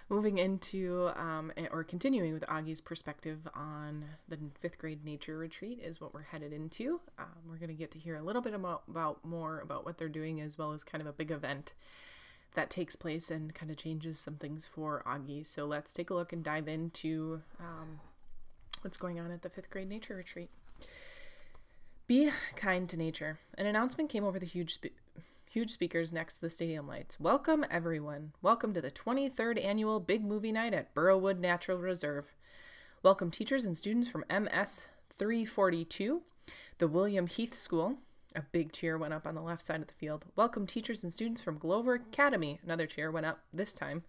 moving into or continuing with Augie's perspective on the 5th grade nature retreat is what we're headed into. We're going to get to hear a little bit about more about what they're doing, as well as kind of a big event that takes place and kind of changes some things for Auggie. So let's take a look and dive into what's going on at the 5th grade nature retreat. Be kind to nature. An announcement came over the huge speakers next to the stadium lights. Welcome, everyone. Welcome to the 23rd annual Big Movie Night at Burrowwood Natural Reserve. Welcome teachers and students from MS 342, the William Heath School. A big cheer went up on the left side of the field. Welcome teachers and students from Glover Academy. Another cheer went up, this time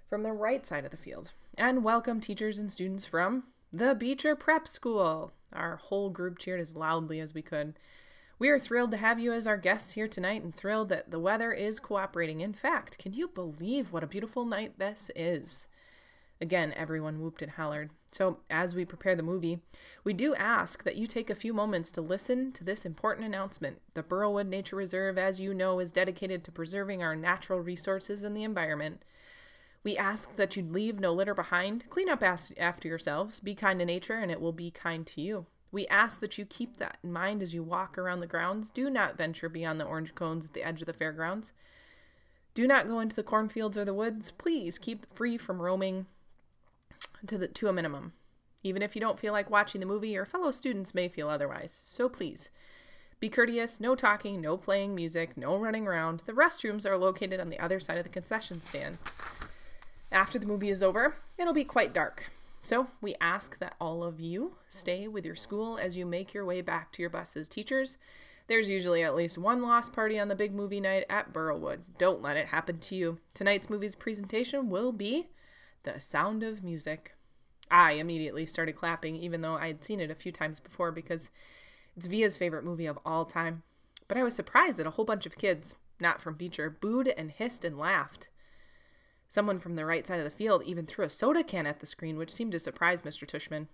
from the right side of the field. And welcome teachers and students from the Beecher Prep School. Our whole group cheered as loudly as we could. We are thrilled to have you as our guests here tonight and thrilled that the weather is cooperating. In fact, can you believe what a beautiful night this is? Again, everyone whooped and hollered. So as we prepare the movie, we do ask that you take a few moments to listen to this important announcement. The Burrowwood Nature Reserve, as you know, is dedicated to preserving our natural resources and the environment. We ask that you leave no litter behind, clean up after yourselves, be kind to nature, and it will be kind to you. We ask that you keep that in mind as you walk around the grounds. Do not venture beyond the orange cones at the edge of the fairgrounds. Do not go into the cornfields or the woods. Please keep free from roaming to a minimum. Even if you don't feel like watching the movie, your fellow students may feel otherwise. So please, be courteous, no talking, no playing music, no running around. The restrooms are located on the other side of the concession stand. After the movie is over, it'll be quite dark. So we ask that all of you stay with your school as you make your way back to your buses. Teachers, there's usually at least one lost party on the big movie night at Burrowwood. Don't let it happen to you. Tonight's movie's presentation will be The Sound of Music. I immediately started clapping, even though I had seen it a few times before, because it's Via's favorite movie of all time. But I was surprised that a whole bunch of kids, not from Beecher, booed and hissed and laughed. Someone from the right side of the field even threw a soda can at the screen, which seemed to surprise Mr. Tushman.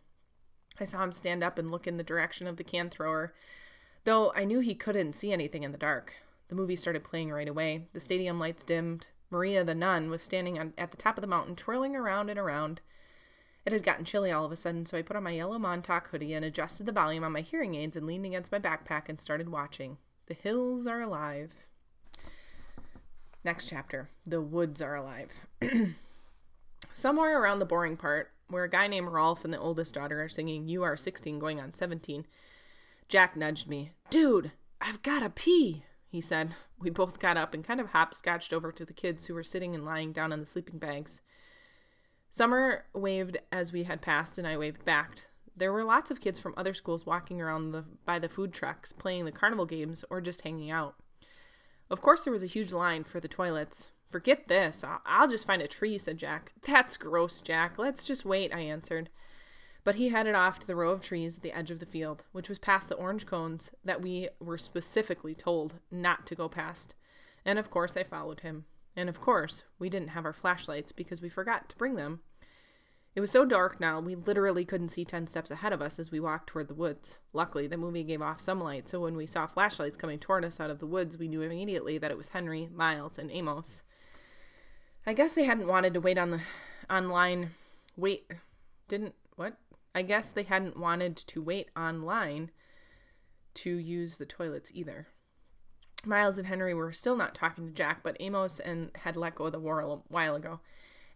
I saw him stand up and look in the direction of the can thrower, though I knew he couldn't see anything in the dark. The movie started playing right away. The stadium lights dimmed. Maria the nun was standing at the top of the mountain, twirling around and around. It had gotten chilly all of a sudden, so I put on my yellow Montauk hoodie and adjusted the volume on my hearing aids and leaned against my backpack and started watching. The hills are alive. Next chapter, the woods are alive. Somewhere around the boring part, where a guy named Rolf and the oldest daughter are singing You Are 16 going on 17, Jack nudged me. Dude, I've got to pee, he said. We both got up and kind of hopscotched over to the kids who were sitting and lying down on the sleeping bags. Summer waved as we had passed, and I waved back. There were lots of kids from other schools walking around by the food trucks, playing the carnival games, or just hanging out. Of course, there was a huge line for the toilets. Forget this. I'll just find a tree, said Jack. That's gross, Jack. Let's just wait, I answered. But he headed off to the row of trees at the edge of the field, which was past the orange cones that we were specifically told not to go past. And of course, I followed him. And of course, we didn't have our flashlights because we forgot to bring them. It was so dark now, we literally couldn't see 10 steps ahead of us as we walked toward the woods. Luckily, the movie gave off some light, so when we saw flashlights coming toward us out of the woods, we knew immediately that it was Henry, Miles, and Amos. I guess they hadn't wanted to wait online to use the toilets either. Miles and Henry were still not talking to Jack, but Amos had let go of the war a while ago,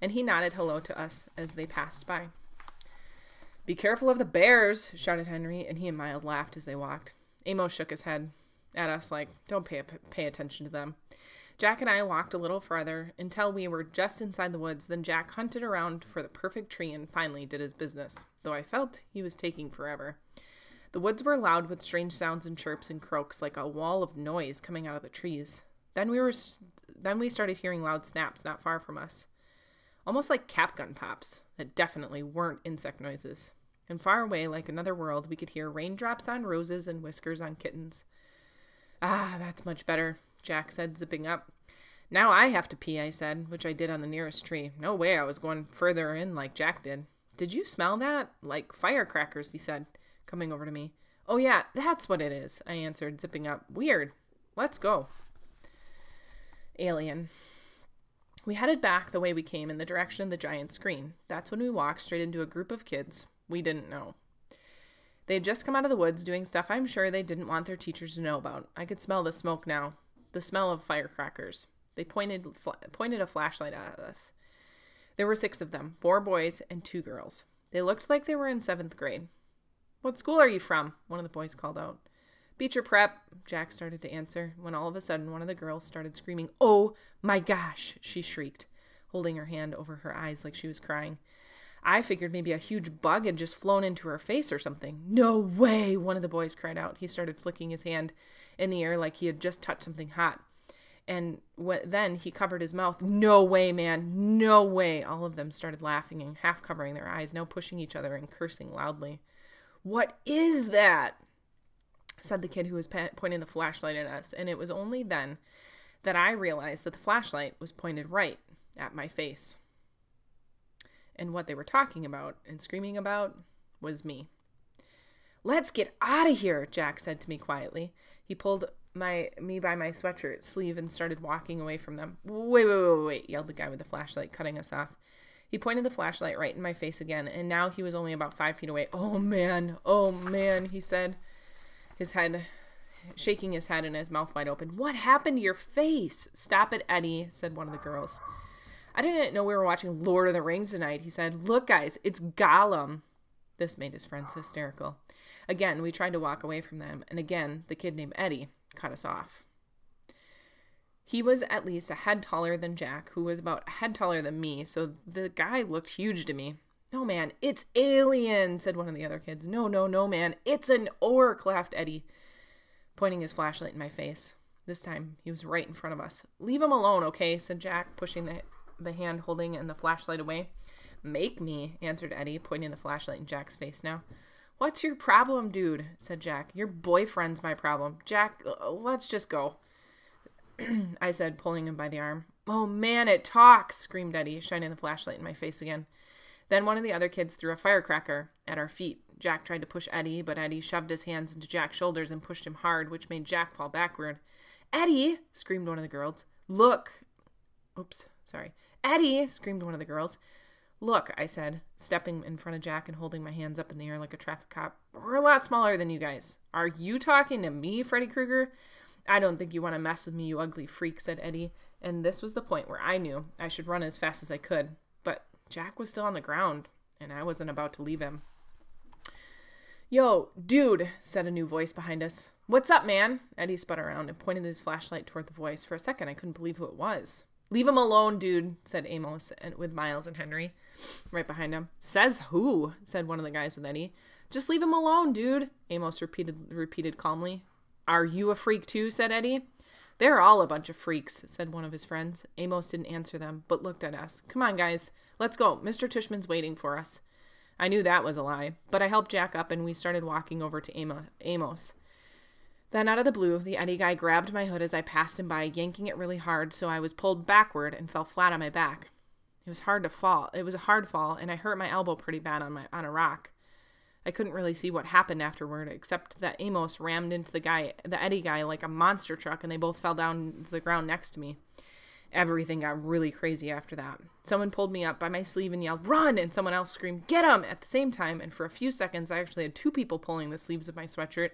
and he nodded hello to us as they passed by. Be careful of the bears, shouted Henry, and he and Miles laughed as they walked. Amos shook his head at us like, don't pay attention to them. Jack and I walked a little farther until we were just inside the woods. Then Jack hunted around for the perfect tree and finally did his business, though I felt he was taking forever. The woods were loud with strange sounds and chirps and croaks, like a wall of noise coming out of the trees. Then we started hearing loud snaps not far from us, almost like cap gun pops that definitely weren't insect noises. And far away, like another world, we could hear raindrops on roses and whiskers on kittens. Ah, that's much better, Jack said, zipping up. Now I have to pee, I said, which I did on the nearest tree. No way I was going further in like Jack did. Did you smell that? Like firecrackers, he said, coming over to me. Oh yeah, that's what it is, I answered, zipping up. Weird. Let's go. Alien. We headed back the way we came in the direction of the giant screen. That's when we walked straight into a group of kids we didn't know. They had just come out of the woods doing stuff I'm sure they didn't want their teachers to know about. I could smell the smoke now, the smell of firecrackers. They pointed a flashlight at us. There were 6 of them, 4 boys and 2 girls. They looked like they were in 7th grade. "What school are you from?" one of the boys called out. "Beecher Prep," Jack started to answer, when all of a sudden one of the girls started screaming. "Oh my gosh," she shrieked, holding her hand over her eyes like she was crying. I figured maybe a huge bug had just flown into her face or something. "No way," one of the boys cried out. He started flicking his hand in the air like he had just touched something hot. And then he covered his mouth. "No way, man. No way." All of them started laughing and half covering their eyes, now pushing each other and cursing loudly. "What is that?" said the kid who was pointing the flashlight at us. And it was only then that I realized that the flashlight was pointed right at my face. And what they were talking about and screaming about was me. "Let's get out of here," Jack said to me quietly. He pulled me by my sweatshirt sleeve and started walking away from them. Wait, yelled the guy with the flashlight, cutting us off. He pointed the flashlight right in my face again, and now he was only about 5 feet away. Oh man, he said, his head shaking his head and his mouth wide open. "What happened to your face?" "Stop it, Eddie," said one of the girls. "I didn't know we were watching Lord of the Rings tonight," he said. "Look, guys, it's Gollum." This made his friends hysterical. Again, we tried to walk away from them, and again, the kid named Eddie cut us off. He was at least a head taller than Jack, who was about a head taller than me, so the guy looked huge to me. "No, man, it's alien," said one of the other kids. No, man, it's an orc," laughed Eddie, pointing his flashlight in my face. This time, he was right in front of us. "Leave him alone, okay?" said Jack, pushing the hand holding and the flashlight away. "Make me," answered Eddie, pointing the flashlight in Jack's face now. "What's your problem, dude?" said Jack. "Your boyfriend's my problem. Jack, let's just go," I said, pulling him by the arm. "Oh man, it talks," screamed Eddie, shining the flashlight in my face again. Then one of the other kids threw a firecracker at our feet. Jack tried to push Eddie, but Eddie shoved his hands into Jack's shoulders and pushed him hard, which made Jack fall backward. "Eddie!" screamed one of the girls. "Eddie!" screamed one of the girls. "Look," I said, stepping in front of Jack and holding my hands up in the air like a traffic cop. "We're a lot smaller than you guys." "Are you talking to me, Freddy Krueger?" "I don't think you want to mess with me, you ugly freak," said Eddie. And this was the point where I knew I should run as fast as I could. But Jack was still on the ground, and I wasn't about to leave him. "Yo, dude," said a new voice behind us. "What's up, man?" Eddie spun around and pointed his flashlight toward the voice. For a second, I couldn't believe who it was. "Leave him alone, dude," said Amos, with Miles and Henry right behind him. "Says who?" said one of the guys with Eddie. "Just leave him alone, dude," Amos repeated calmly. "Are you a freak too?" said Eddie. "They're all a bunch of freaks," said one of his friends. Amos didn't answer them, but looked at us. "Come on, guys. Let's go. Mr. Tushman's waiting for us." I knew that was a lie, but I helped Jack up and we started walking over to Amos. Then out of the blue, the Eddie guy grabbed my hood as I passed him by, yanking it really hard, so I was pulled backward and fell flat on my back. It was hard to fall. It was a hard fall, and I hurt my elbow pretty bad on a rock. I couldn't really see what happened afterward, except that Amos rammed into the Eddie guy, like a monster truck, and they both fell down to the ground next to me. Everything got really crazy after that. Someone pulled me up by my sleeve and yelled, "Run!" and someone else screamed, "Get him!" at the same time, and for a few seconds I actually had 2 people pulling the sleeves of my sweatshirt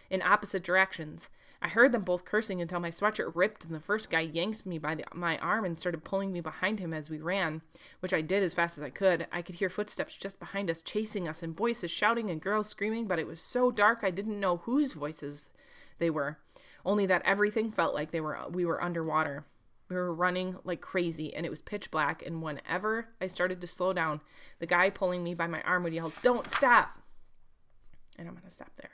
in opposite directions. I heard them both cursing until my sweatshirt ripped and the first guy yanked me by my arm and started pulling me behind him as we ran, which I did as fast as I could. I could hear footsteps just behind us chasing us and voices shouting and girls screaming, but it was so dark I didn't know whose voices they were, only that everything felt like we were underwater. We were running like crazy, and it was pitch black, and whenever I started to slow down, the guy pulling me by my arm would yell, "Don't stop!" And I'm going to stop there.